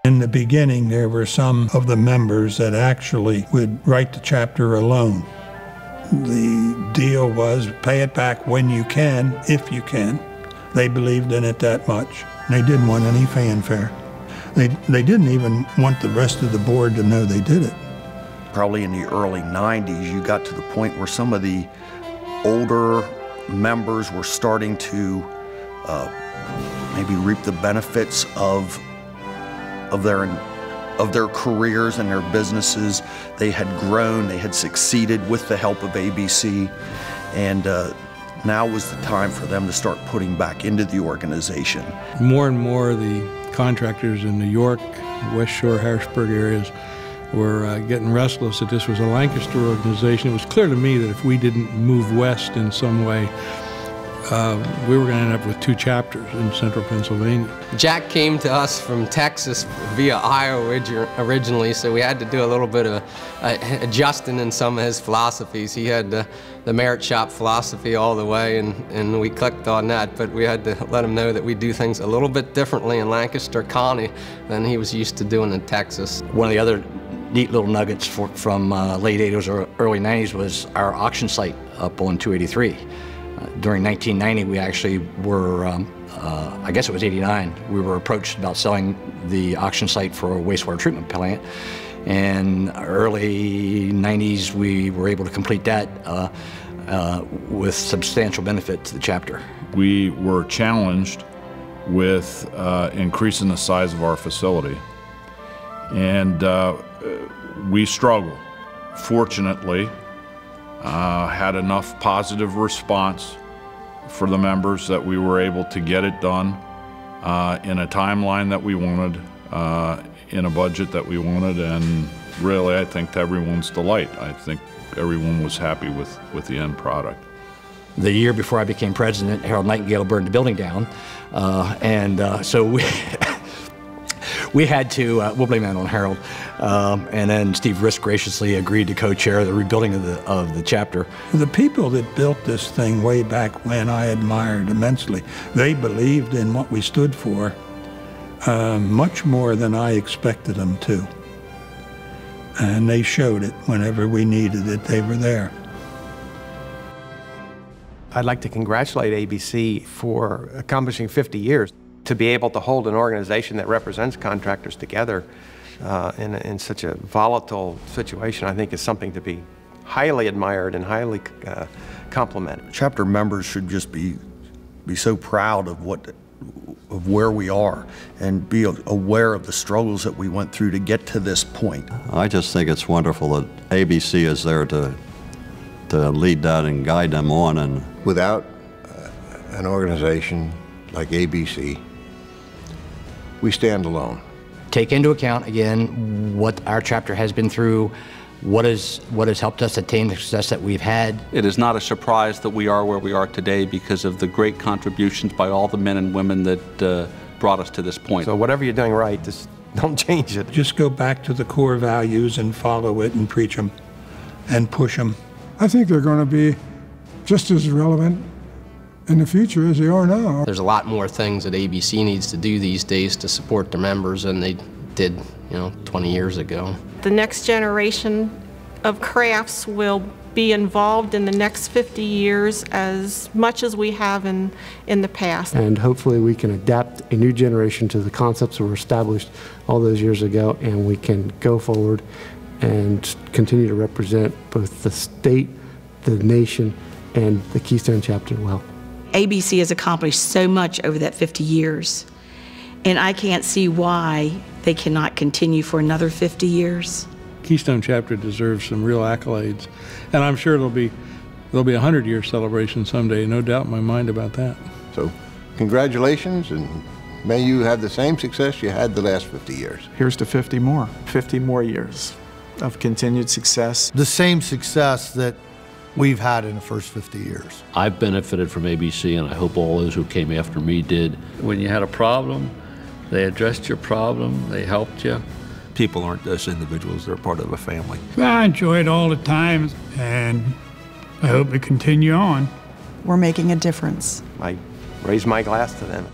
In the beginning, there were some of the members that actually would write the chapter alone. The deal was pay it back when you can, if you can. They believed in it that much. They didn't want any fanfare. They didn't even want the rest of the board to know they did it. Probably in the early 90s, you got to the point where some of the older members were starting to maybe reap the benefits of their careers and their businesses. They had grown, they had succeeded with the help of ABC, and now was the time for them to start putting back into the organization. More and more the contractors in New York, West Shore, Harrisburg areas were getting restless that this was a Lancaster organization. It was clear to me that if we didn't move west in some way, we were going to end up with 2 chapters in central Pennsylvania. Jack came to us from Texas via Iowa originally, so we had to do a little bit of adjusting in some of his philosophies. He had the merit shop philosophy all the way, and we clicked on that, but we had to let him know that we do things a little bit differently in Lancaster County than he was used to doing in Texas. One of the other neat little nuggets from late 80s or early 90s was our auction site up on 283. During 1990, we actually were, I guess it was 89, we were approached about selling the auction site for a wastewater treatment plant. And early 90s, we were able to complete that with substantial benefit to the chapter. We were challenged with increasing the size of our facility. And we struggled. Fortunately, had enough positive response for the members that we were able to get it done in a timeline that we wanted, in a budget that we wanted, and really I think to everyone's delight. I think everyone was happy with the end product. The year before I became president, Harold Nightingale burned the building down, so we had to, we'll blame that on Harold, and then Steve Risk graciously agreed to co-chair the rebuilding of the chapter. The people that built this thing way back when I admired immensely. They believed in what we stood for much more than I expected them to. And they showed it whenever we needed it, they were there. I'd like to congratulate ABC for accomplishing 50 years. To be able to hold an organization that represents contractors together in such a volatile situation, I think is something to be highly admired and highly complimented. Chapter members should just be so proud of where we are and be aware of the struggles that we went through to get to this point. I just think it's wonderful that ABC is there to lead that and guide them on. And without an organization like ABC, we stand alone. Take into account, again, what our chapter has been through, what has helped us attain the success that we've had. It is not a surprise that we are where we are today because of the great contributions by all the men and women that brought us to this point. So whatever you're doing right, just don't change it. Just go back to the core values and follow it and preach them and push them. I think they're going to be just as relevant in the future as they are now. There's a lot more things that ABC needs to do these days to support their members than they did, 20 years ago. The next generation of crafts will be involved in the next 50 years as much as we have in the past. And hopefully we can adapt a new generation to the concepts that were established all those years ago, and we can go forward and continue to represent both the state, the nation, and the Keystone chapter well. ABC has accomplished so much over that 50 years, and I can't see why they cannot continue for another 50 years. Keystone chapter deserves some real accolades, and I'm sure there'll be a 100-year celebration someday, no doubt in my mind about that. So congratulations, and may you have the same success you had the last 50 years. Here's to 50 more years of continued success. The same success that we've had in the first 50 years. I've benefited from ABC, and I hope all those who came after me did. When you had a problem, they addressed your problem, they helped you. People aren't just individuals, they're part of a family. I enjoy it all the time, and I hope it continue on. We're making a difference. I raise my glass to them.